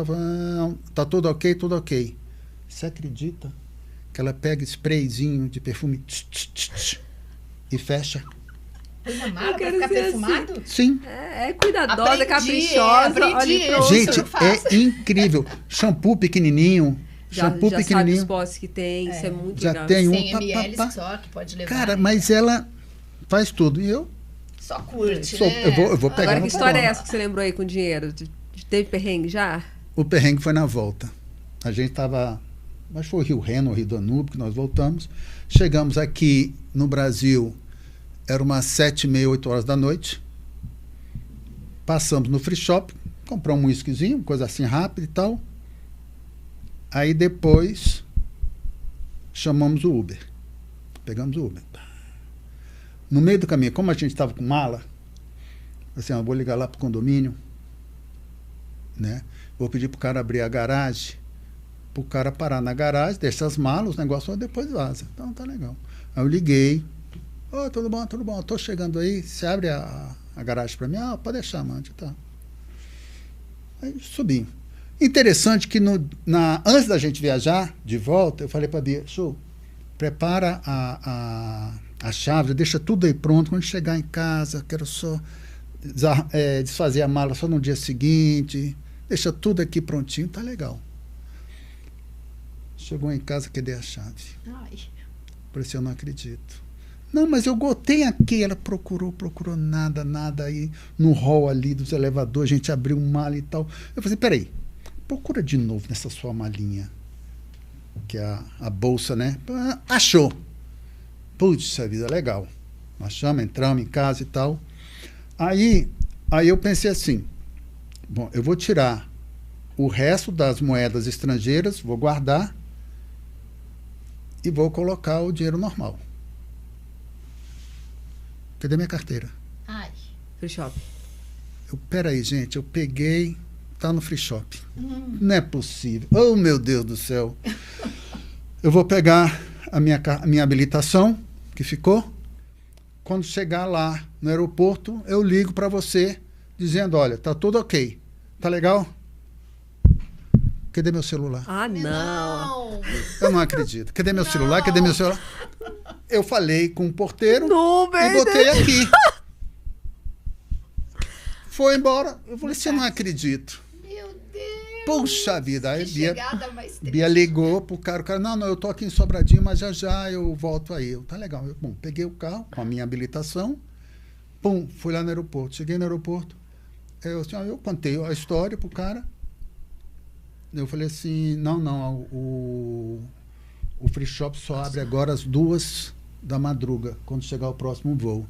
tá tudo ok, tudo ok. Você acredita que ela pega sprayzinho de perfume e fecha? Põe na mala pra ficar perfumado? Assim. Sim. É cuidadosa, caprichosa. Olha, gente, é incrível. Shampoo pequenininho. Já sabe os postos que tem, isso é muito legal. Já tem 100 ml só que pode levar. Cara, mas ela faz tudo. E eu... Só curte, né? Eu vou pegar. Agora, que história é essa que você lembrou aí com dinheiro? Teve perrengue já? O perrengue foi na volta. A gente estava... Mas foi o Rio Reno, o Rio Danúbio, que nós voltamos. Chegamos aqui no Brasil, era umas 7h30, 8 horas da noite. Passamos no free shop, compramos um whiskyzinho, coisa assim rápida e tal. Aí depois chamamos o Uber. Pegamos o Uber. No meio do caminho, como a gente estava com mala, assim, eu vou ligar lá para o condomínio, né? Vou pedir para o cara abrir a garagem, para o cara parar na garagem, deixa as malas, os negócios, depois vaza. Então tá legal. Aí eu liguei. Tudo bom, eu tô chegando aí, você abre a garagem para mim? Pode deixar, Mande, tá. Aí subi. Interessante que antes da gente viajar de volta, eu falei para a Bia, prepara a chave, deixa tudo aí pronto, quando chegar em casa, quero só desfazer a mala só no dia seguinte, deixa tudo aqui prontinho, tá legal. Chegou em casa, cadê a chave? Falei assim, eu não acredito. Não, mas eu botei aqui. Ela procurou nada aí no hall ali dos elevadores, a gente abriu um mala e tal. Eu falei, peraí, procura de novo nessa sua malinha, que é a bolsa, né? Achou. Puxa vida, legal. Achamos, entramos em casa e tal. Aí eu pensei assim, bom, eu vou tirar o resto das moedas estrangeiras, vou guardar e vou colocar o dinheiro normal. Cadê minha carteira? Ai. Free shop. Peraí, gente, eu peguei, tá no free shop. Não é possível. Oh, meu Deus do céu. Eu vou pegar a minha habilitação, que ficou. Quando chegar lá no aeroporto, eu ligo para você, dizendo, olha, tá tudo ok. Tá legal? Cadê meu celular? Ah, não. Eu não acredito. Cadê meu celular? Cadê meu celular? Eu falei com o porteiro e botei aqui. Foi embora. Eu falei assim, eu não acredito. Meu Deus. Puxa vida. Aí Que chegada mais triste. Bia ligou pro cara. O cara, não, eu tô aqui em Sobradinho, mas já eu volto aí. Tá legal. Bom, peguei o carro com a minha habilitação. Pum, fui lá no aeroporto. Cheguei no aeroporto. Eu contei a história pro cara. Eu falei assim, não, o free shop só abre agora às 2 da madruga, quando chegar o próximo voo.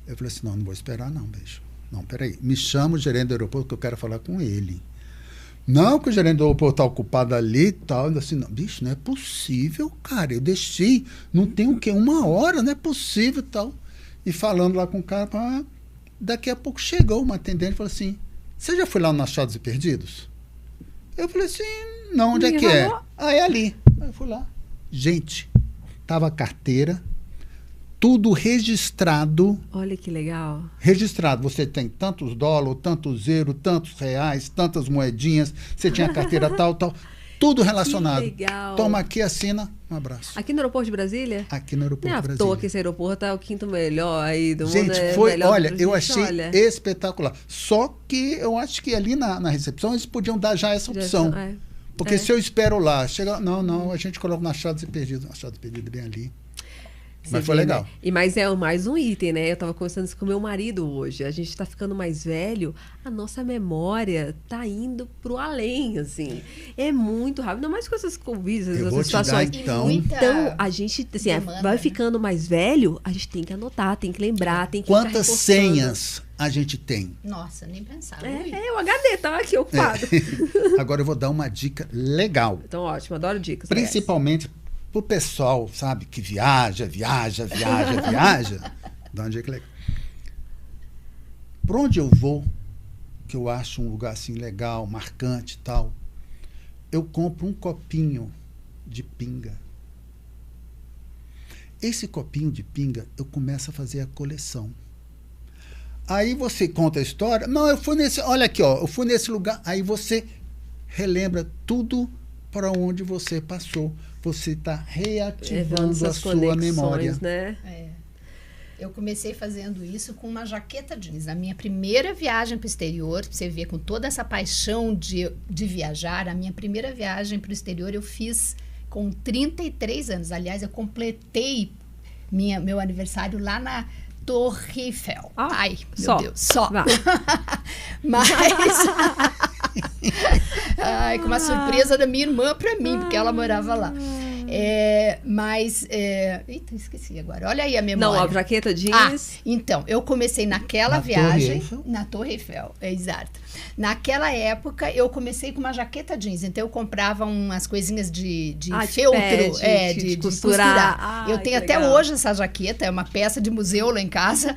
Eu falei assim, não vou esperar não, bicho. Não, peraí, me chama o gerente do aeroporto que eu quero falar com ele. Não, que o gerente do aeroporto está ocupado ali e tal. Eu assim, não, bicho, não é possível, cara. Eu deixei, não tem o quê? 1 hora, não é possível e tal. E falando lá com o cara, daqui a pouco chegou uma atendente e falou assim, você já foi lá no Achados e Perdidos? Eu falei assim, não, onde é que é? É ali. Aí eu fui lá. Gente, tava a carteira, tudo registrado. Olha que legal. Registrado. Você tem tantos dólares, tantos euros, tantos reais, tantas moedinhas. Você tinha a carteira tal. Tudo relacionado. Que legal. Toma aqui, assina. Um abraço. Aqui no aeroporto de Brasília? Aqui no aeroporto não é de à Brasília. toa que esse aeroporto é o 5º melhor aí do mundo. Gente, foi, melhor olha, do eu Brasil. achei Olha. espetacular. Só que eu acho que ali na recepção eles podiam dar já essa opção. Porque se eu espero lá, chega, não, a gente coloca na Achados e Perdidos. Achados e Perdidos bem ali. Mas foi legal. Né? E mais um item, né? Eu tava conversando isso com meu marido hoje. A gente tá ficando mais velho, a nossa memória tá indo pro além, assim. É muito rápido. Ainda mais com essas convites, essas situações. Então, a gente, assim, vai ficando mais velho, a gente tem que anotar, tem que lembrar, tem que Quantas senhas a gente tem? Nossa, nem pensava. O HD tava aqui ocupado. Agora eu vou dar uma dica legal. Então, ótimo, adoro dicas. Principalmente pro pessoal, sabe, que viaja. Dá uma dica legal. Por onde eu vou, que eu acho um lugar assim legal, marcante e tal, eu compro um copinho de pinga. Esse copinho de pinga, eu começo a fazer a coleção. Aí você conta a história. Não, eu fui nesse... Olha aqui, ó. Eu fui nesse lugar. Aí você relembra tudo para onde você passou. Você está reativando a sua memória. Né? Eu comecei fazendo isso com uma jaqueta jeans. Na minha primeira viagem para o exterior, pra você ver, com toda essa paixão de viajar, a minha primeira viagem para o exterior eu fiz com 33 anos. Aliás, eu completei meu aniversário lá na Torre Eiffel. Ai, meu Deus, só. Mas... com uma surpresa da minha irmã para mim, porque ela morava lá. Eita, esqueci agora. Olha aí a memória. Não, a jaqueta jeans. Então, eu comecei naquela viagem na Torre Eiffel, exato. Naquela época, eu comecei com uma jaqueta jeans. Então, eu comprava umas coisinhas de feltro, de costurar. Eu tenho até hoje essa jaqueta, é uma peça de museu lá em casa,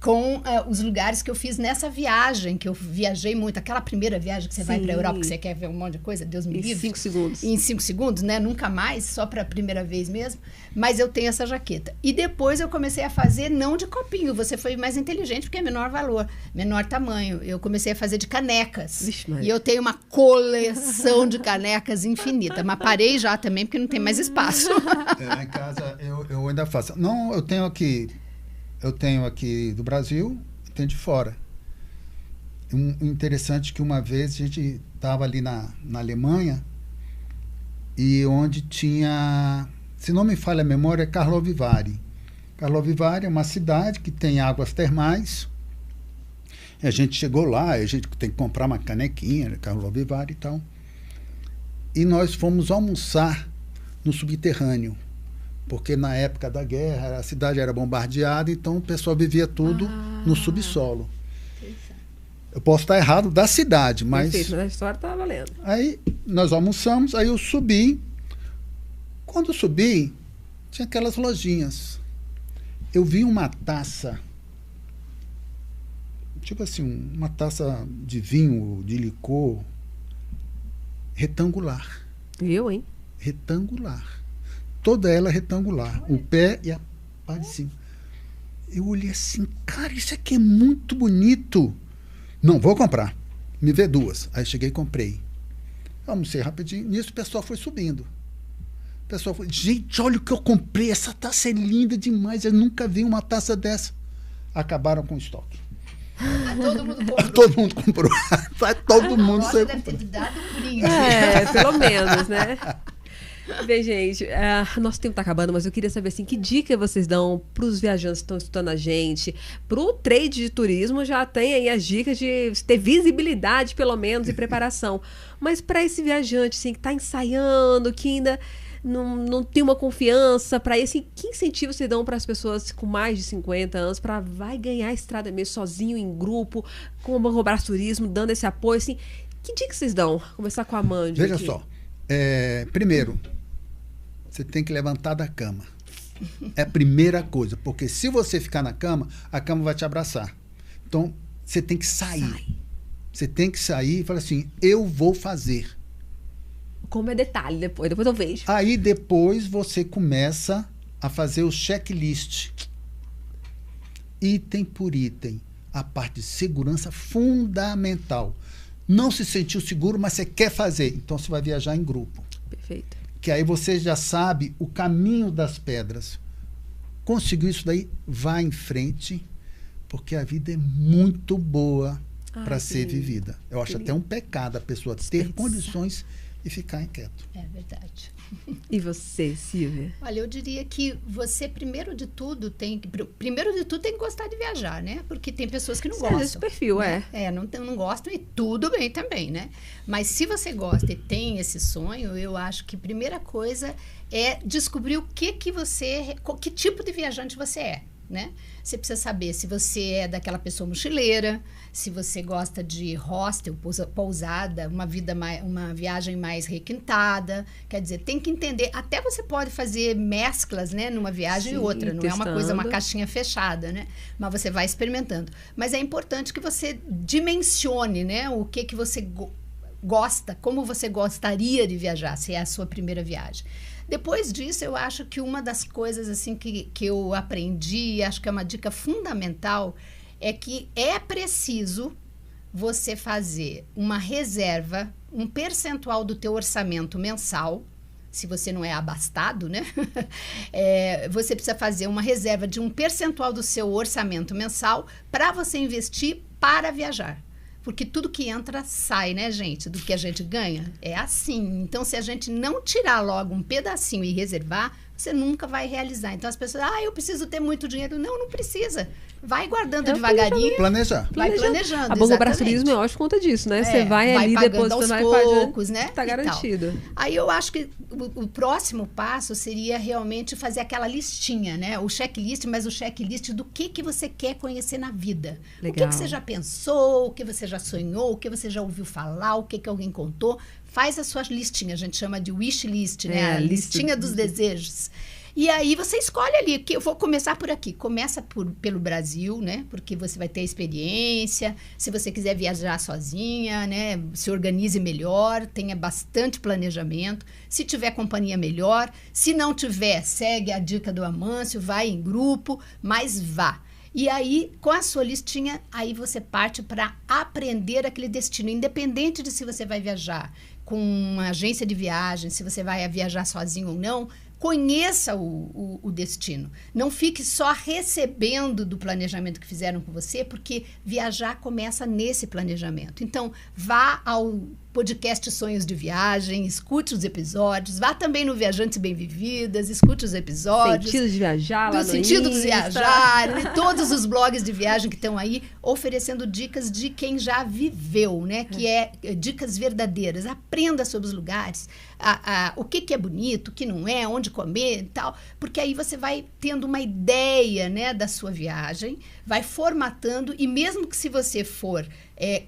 com os lugares que eu fiz nessa viagem, que eu viajei muito. Aquela primeira viagem que você vai para a Europa, que você quer ver um monte de coisa, Deus me livre. Em 5 segundos. Em 5 segundos, né? Nunca mais, só para a primeira vez mesmo. Mas eu tenho essa jaqueta. E depois eu comecei a fazer, não de copinho, você foi mais inteligente, porque é menor valor, menor tamanho. Eu comecei a fazer de canecas. Vixe, e eu tenho uma coleção de canecas infinita. Mas parei já também, porque não tem mais espaço. Lá em casa, eu ainda faço. Não, eu tenho aqui do Brasil e tenho de fora. Interessante que uma vez a gente estava ali na Alemanha e onde tinha, se não me falha a memória, é Karlovy Vary. Karlovy Vary é uma cidade que tem águas termais. E a gente chegou lá, a gente tem que comprar uma canequinha, Karlovy Vary e tal. e nós fomos almoçar no subterrâneo, porque na época da guerra a cidade era bombardeada, então o pessoal vivia tudo no subsolo. Eu posso estar errado da cidade, mas... Perfeito, mas a história está valendo. Aí nós almoçamos, aí eu subi. Quando eu subi, tinha aquelas lojinhas. Eu vi uma taça, tipo assim, uma taça de vinho, de licor, retangular. Eu, hein? Retangular. Toda ela retangular. O pé e a parte de cima. Eu olhei assim, cara, isso aqui é muito bonito. Não, vou comprar. Me vê 2. Aí cheguei e comprei. Almocei rapidinho. Nisso o pessoal foi subindo. O pessoal foi, gente, olha o que eu comprei. Essa taça é linda demais. Eu nunca vi uma taça dessa. Acabaram com o estoque. Todo mundo comprou. Todo mundo comprou. Todo mundo Você deve ter dado um brinde. Pelo menos, né? Bem, gente, nosso tempo está acabando, mas eu queria saber assim, que dica vocês dão para os viajantes que estão escutando a gente? Para o trade de turismo já tem aí as dicas de ter visibilidade, pelo menos, e preparação. Mas para esse viajante assim, que está ensaiando, que ainda não tem uma confiança, para esse, que incentivo vocês dão para as pessoas com mais de 50 anos para vai ganhar a estrada mesmo, sozinho, em grupo, com o Banco Brás Turismo, dando esse apoio? Assim, que dica vocês dão? Começar com a Amanda. Veja aqui. só. Primeiro, você tem que levantar da cama. É a primeira coisa, porque se você ficar na cama, a cama vai te abraçar. Então, você tem que sair. Você tem que sair e falar assim, eu vou fazer. Como é detalhe depois eu vejo. Aí depois você começa a fazer o checklist. Item por item. A parte de segurança fundamental. Não se sentiu seguro, mas você quer fazer. Então você vai viajar em grupo. Perfeito. Que aí você já sabe o caminho das pedras. Conseguiu isso daí, vá em frente, porque a vida é muito boa para ser vivida. Eu acho até um pecado a pessoa ter condições e ficar inquieto. É verdade. E você, Silvia? Olha, eu diria que você, primeiro de tudo, tem que gostar de viajar, né? Porque tem pessoas que não gostam. Esse perfil, né? Não gostam e tudo bem também, né? Mas se você gosta e tem esse sonho, eu acho que a primeira coisa é descobrir que tipo de viajante você é, né? Você precisa saber se você é daquela pessoa mochileira, se você gosta de hostel, pousada, uma viagem mais requintada. Quer dizer, tem que entender. Até você pode fazer mesclas, né, numa viagem e outra. Não testando. É uma coisa, uma caixinha fechada, né? Mas você vai experimentando. Mas é importante que você dimensione, né, o que você gosta, como você gostaria de viajar, se é a sua primeira viagem. Depois disso, eu acho que uma das coisas assim que eu aprendi, e acho que é uma dica fundamental, é que é preciso você fazer uma reserva, um percentual do teu orçamento mensal, se você não é abastado, né? Você precisa fazer uma reserva de um percentual do seu orçamento mensal para você investir para viajar. Porque tudo que entra, sai, né, gente? Do que a gente ganha. É assim. Então, se a gente não tirar logo um pedacinho e reservar, você nunca vai realizar. Então, as pessoas, eu preciso ter muito dinheiro. Não precisa. Vai guardando devagarinho. Planejar. Vai planejando. A Banco Brás Turismo é ótimo por conta disso, né? Você vai ali depois, aos vai poucos, né? Tá garantido. Aí eu acho que o próximo passo seria realmente fazer aquela listinha, né? O checklist, mas o checklist do que você quer conhecer na vida. Legal. O que você já pensou, o que você já sonhou, o que você já ouviu falar, o que alguém contou. Faz a sua listinha, a gente chama de wish list, né? A listinha dos desejos. E aí você escolhe ali, que eu vou começar por aqui. Começa pelo Brasil, né? Porque você vai ter experiência. Se você quiser viajar sozinha, né? Se organize melhor, tenha bastante planejamento. Se tiver companhia, melhor. Se não tiver, segue a dica do Amâncio, vai em grupo, mas vá. E aí, com a sua listinha, aí você parte para aprender aquele destino, independente de se você vai viajar com uma agência de viagem, se você vai viajar sozinho ou não. conheça o destino. Não fique só recebendo do planejamento que fizeram com você, porque viajar começa nesse planejamento. Então, vá ao podcast Sonhos de Viagem, escute os episódios, vá também no Viajantes Bem-Vividas, escute os episódios. Sentido de viajar lá do no Sentido Insta. de Viajar, e todos os blogs de viagem que estão aí, oferecendo dicas de quem já viveu, né? Que é dicas verdadeiras. Aprenda sobre os lugares, o que é bonito, o que não é, onde comer e tal, porque aí você vai tendo uma ideia, né, da sua viagem, vai formatando, e mesmo que se você for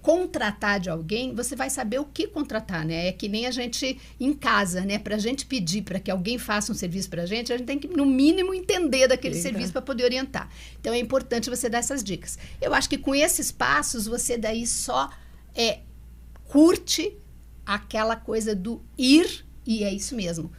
contratar de alguém, você vai saber o que contratar, né? É que nem a gente em casa, né? Para a gente pedir para que alguém faça um serviço para a gente tem que, no mínimo, entender daquele serviço para poder orientar. Então, é importante você dar essas dicas. Eu acho que com esses passos, você daí só curte aquela coisa do ir, e é isso mesmo.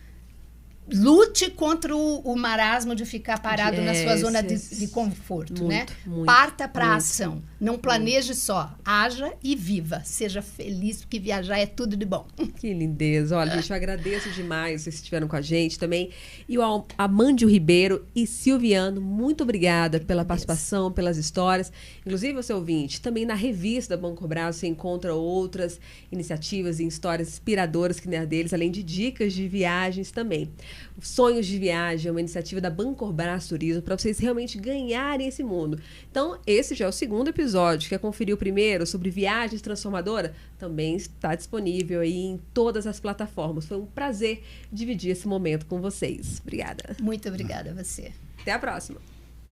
Lute contra o marasmo de ficar parado na sua zona de conforto, muito, né? Muito, parta para a ação. Não planeje só. Haja e viva. Seja feliz, porque viajar é tudo de bom. Que lindeza. Olha, gente, eu agradeço demais vocês que estiveram com a gente também. E o Amândio Ribeiro e Silviano, muito obrigada pela participação, pelas histórias. Inclusive, você ouvinte, também na revista da Bancobras você encontra outras iniciativas e histórias inspiradoras que nem a deles, além de dicas de viagens também. Sonhos de Viagem é uma iniciativa da Bancobras Turismo para vocês realmente ganharem esse mundo. Então, esse já é o segundo episódio. Quer conferir o primeiro sobre viagens transformadoras? Também está disponível aí em todas as plataformas. Foi um prazer dividir esse momento com vocês. Obrigada. Muito obrigada a você. Até a próxima.